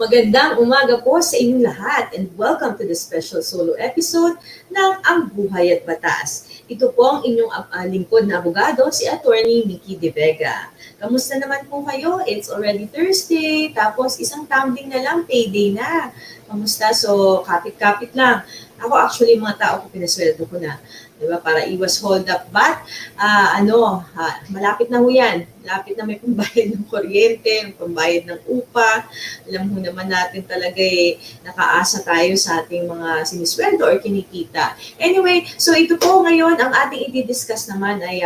Magandang umaga po sa inyong lahat and welcome to the special solo episode ng Ang Buhay at Batas. Ito po ang inyong lingkod na abogado, si Attorney Nikki De Vega. Kamusta naman po kayo? It's already Thursday, tapos isang tumbling na lang, payday na. Kamusta? So, kapit-kapit lang. Ako actually, mga tao ko pinasweldo ko na. Diba? Para iwas hold up. But, malapit na ho yan. Malapit na may pambayad ng kuryente, may pambayad ng upa. Alam mo naman natin talaga nakaasa tayo sa ating mga sinisweldo or kinikita. Anyway, so ito po ngayon, ang ating i-discuss naman ay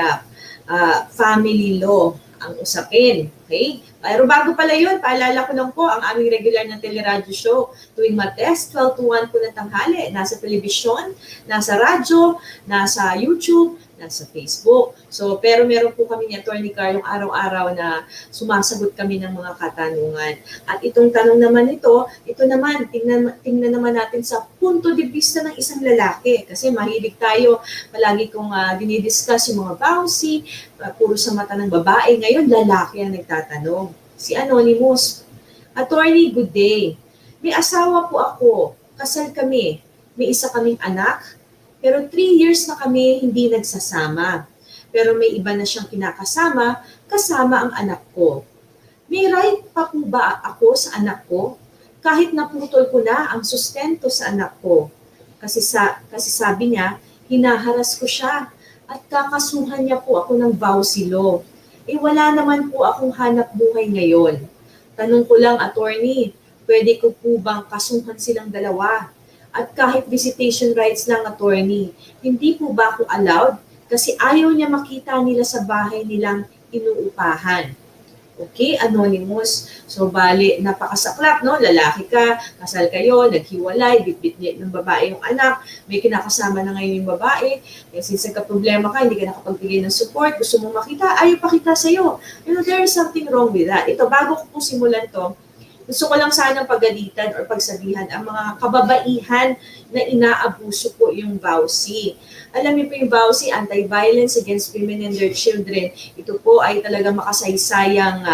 family law ang usapin. Okay? Pero bago pala yun, paalala ko lang po ang aming regular na teleradyo show tuwing Martes, 12 to 1 po ng tanghali. Nasa telebisyon, nasa radyo, nasa YouTube, nasa Facebook. So, pero meron po kami ni Attorney Carlong araw-araw na sumasagot kami ng mga katanungan. At itong tanong naman ito naman, tingnan naman natin sa punto de vista ng isang lalaki. Kasi mahilig tayo, palagi kong dinidiscuss yung mga vowsy, puro sa mata ng babae. Ngayon, lalaki ang nagtatanong. Si Anonymous. Attorney, good day. May asawa po ako. Kasal kami. May isa kaming anak. Pero 3 years na kami hindi nagsasama. Pero may iba na siyang kinakasama, kasama ang anak ko. May right pa po ba ako sa anak ko? Kahit naputol ko na ang sustento sa anak ko. Kasi sabi niya, hinaharas ko siya at kakasuhan niya po ako ng vowsy law. Wala naman po akong hanap buhay ngayon. Tanong ko lang, attorney, pwede ko po bang kasuhan silang dalawa? At kahit visitation rights lang, attorney, hindi po ba ako allowed? Kasi ayaw niya makita nila sa bahay nilang inuupahan. Okay, Anonymous. So, bali, napakasaklap, no? Lalaki ka, kasal kayo, naghiwalay, bitbit ng babae yung anak, may kinakasama na ngayon yung babae, since nagka-problema ka, hindi ka nakapagbigay ng support, gusto mong makita, ayaw pakita sa'yo. There is something wrong with that. Ito, bago ko po simulan to, gusto ko lang sanang pagalitan or pagsabihan ang mga kababaihan na inaabuso po yung vowsy. Alam niyo po yung vowsy, Anti-Violence Against Women and Their Children. Ito po ay talaga makasaysayang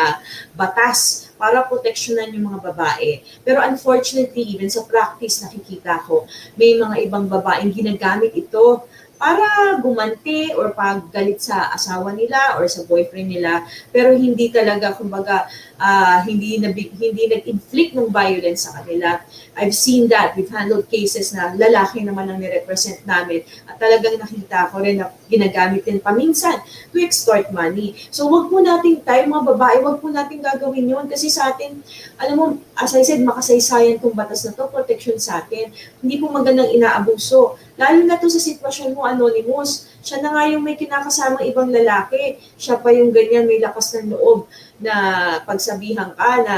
batas para proteksyonan yung mga babae. Pero unfortunately, even sa practice nakikita ko, may mga ibang babaeng ginagamit ito para gumanti or paggalit sa asawa nila or sa boyfriend nila, pero hindi talaga, kumbaga, hindi nag-inflict ng violence sa kanila. I've seen that. We've handled cases na lalaki naman ang nirepresent namin at talagang nakita ko rin na ginagamit din paminsan to extort money. So wag po natin tayo mga babae, wag po natin gagawin yun kasi sa atin, alam mo, as I said, makasaysayan tong batas na to, protection sa atin. Hindi po magandang inaabuso. Lalo na to sa sitwasyon mo, Anonymous. Siya na nga yung may kinakasamang ibang lalaki. Siya pa yung ganyan, may lakas ng loob na pagsabihan ka na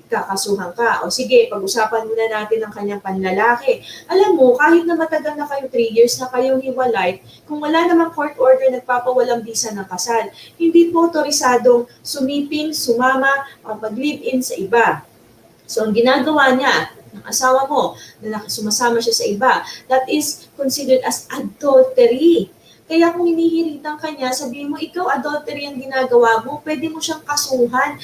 kakasuhan ka. O sige, pag-usapan muna natin ang kanyang panlalaki. Alam mo, kahit na matagal na kayo, 3 years na kayong hiwalay, kung wala namang court order nagpapawalang bisa ng kasal, hindi po otorisadong sumiping, sumama, o mag-live-in sa iba. So, ang ginagawa niya, ng asawa mo, na sumasama siya sa iba, that is considered as adultery. Kaya kung hinihiritan ka niya, sabihin mo, ikaw adultery ang ginagawa mo, pwede mo siyang kasuhan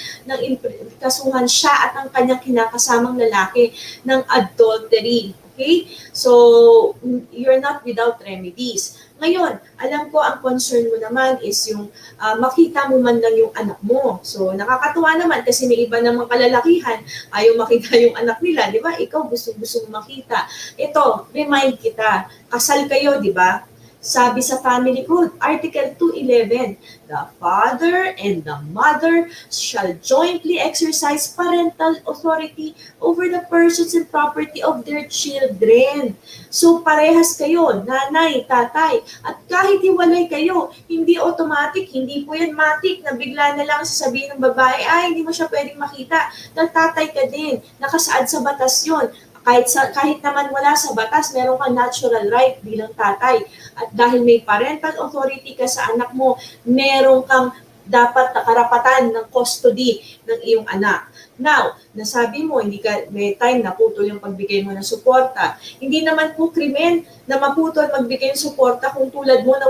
siya at ang kanyang kinakasamang lalaki ng adultery. Okay? So, you're not without remedies. Ngayon, alam ko ang concern mo naman is yung makita mo man lang yung anak mo. So, nakakatuwa naman kasi may iba namang kalalakihan, ayaw makita yung anak nila, di ba? Ikaw gusto mo makita. Ito, remind kita, kasal kayo, di ba? Sabi sa Family Code, Article 211, the father and the mother shall jointly exercise parental authority over the persons and property of their children. So parehas kayo, nanay, tatay, at kahit hiwalay kayo, hindi automatic, hindi po yan matik na bigla na lang sasabihin ng babae, ay hindi mo siya pwedeng makita, tatay ka din, nakasaad sa batas yon. Kahit naman wala sa batas, meron kang natural right bilang tatay. At dahil may parental authority ka sa anak mo, meron kang dapat na karapatan ng custody ng iyong anak. Now, nasabi mo, hindi ka, may time na putol yung pagbigay mo ng suporta. Hindi naman po krimen na maputol magbigay ng suporta kung tulad mo na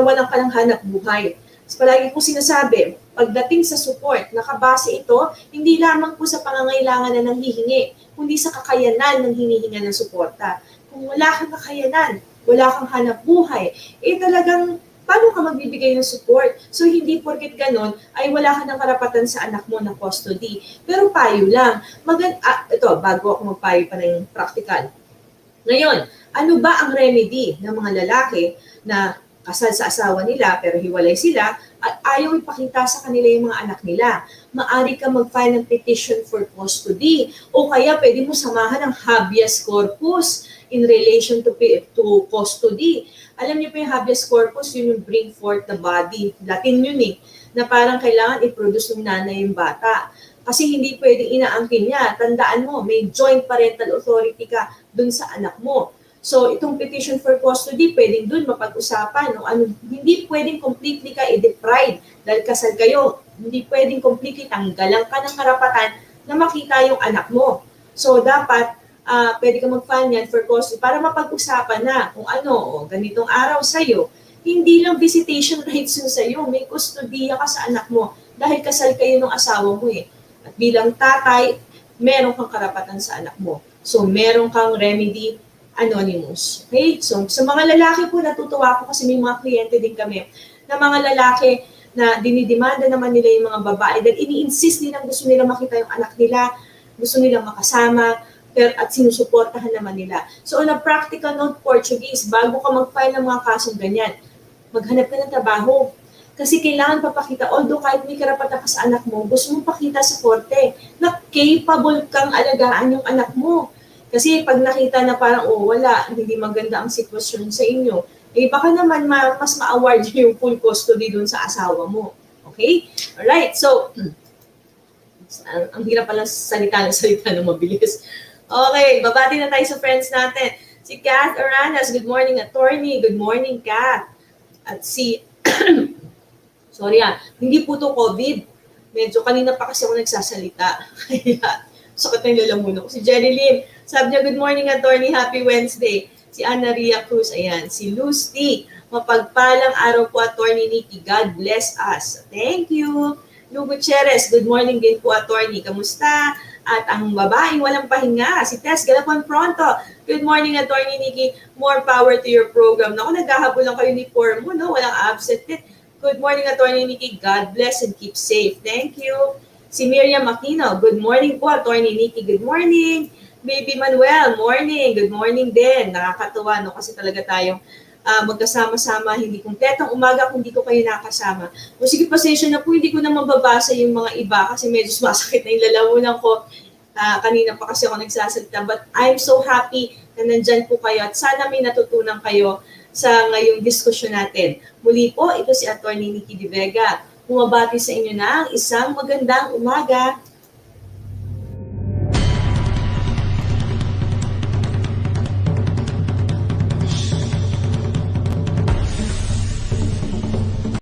walang ka ng hanap buhay. Palagi ko sinasabi, pagdating sa support, nakabase ito, hindi lamang po sa pangangailangan na nanghihingi, kundi sa kakayanan ng hinihinga ng suporta. Kung wala kang kakayanan, wala kang hanap buhay, talagang paano ka magbibigay ng support? So, hindi porket ganon ay wala ka ng karapatan sa anak mo na custody. Pero payo lang. Ito, bago ako magpayo pa ng practical. Ngayon, ano ba ang remedy ng mga lalaki na kasal sa asawa nila pero hiwalay sila at ayaw ipakita sa kanila yung mga anak nila? Maari ka mag-file ng petition for custody o kaya pwede mo samahan ng habeas corpus in relation to custody. Alam niyo po yung habeas corpus, yun yung bring forth the body. Latin yun na parang kailangan i-produce ng nanay yung bata. Kasi hindi pwedeng inaangkin niya. Tandaan mo, may joint parental authority ka dun sa anak mo. So, itong petition for custody, pwedeng dun mapag-usapan. No? Hindi pwedeng completely ka i-deprive dahil kasal kayo. Hindi pwedeng completely tanggalan ka ng karapatan na makita yung anak mo. So, dapat pwede ka mag-file yan for custody para mapag-usapan na kung ganitong araw sa'yo. Hindi lang visitation rights yun sa'yo. May kustodiya ka sa anak mo dahil kasal kayo ng asawa mo At bilang tatay, meron kang karapatan sa anak mo. So, meron kang remedy anonymous. Okay? So, sa mga lalaki po, natutuwa ako kasi may mga kliyente din kami na mga lalaki na dinidemanda naman nila yung mga babae dahil ini-insist nilang gusto nila makita yung anak nila, gusto nilang makasama, at sinusuportahan naman nila. So, on a practical note, Portuguese, bago ka mag-file ng mga kasong ganyan, maghanap ka ng trabaho. Kasi kailangan papakita, although kahit may karapatan ka sa anak mo, gusto mong pakita sa korte na capable kang alagaan yung anak mo. Kasi pag nakita na parang, wala, hindi maganda ang sitwasyon sa inyo, baka naman mas ma-award yung full custody dun sa asawa mo. Okay? Alright, so, ang hirap pala salita ng mabilis. Okay, babati na tayo sa friends natin. Si Kath Aranas, good morning, attorney. Good morning, Kath. At si, hindi po to COVID. Medyo kanina pa kasi ako nagsasalita. Kaya, sakit ng lalamunan ko. Si Jenny Lynn, sabi niya, good morning, attorney, happy Wednesday. Si Ana Ria Cruz, ayan. Si Lucy, mapagpalang araw po, attorney Nikki. God bless us. Thank you. Lu Gutierrez, good morning din po, attorney. Kamusta? At ang babaeng walang pahinga, si Tess Galapon Pronto. Good morning, attorney Nikki. More power to your program. Naku, naghahabol lang kayo ni Formo, no? Walang absent din. Good morning, attorney Nikki. God bless and keep safe. Thank you. Si Miriam Aquino, good morning po, attorney Nikki. Good morning. Baby Manuel, morning. Good morning din. Nakakatuwa, no? Kasi talaga tayong magkasama-sama, hindi kumpletong umaga kung hindi ko kayo nakasama. O sige, pasensya na po, hindi ko na mababasa yung mga iba kasi medyo sumasakit na yung lalamunan ko. Kanina pa kasi ako nagsasalita. But I'm so happy na nandyan po kayo at sana may natutunan kayo sa ngayong diskusyon natin. Muli po, ito si Atty. Nikki De Vega. Bumabati sa inyo na isang magandang umaga.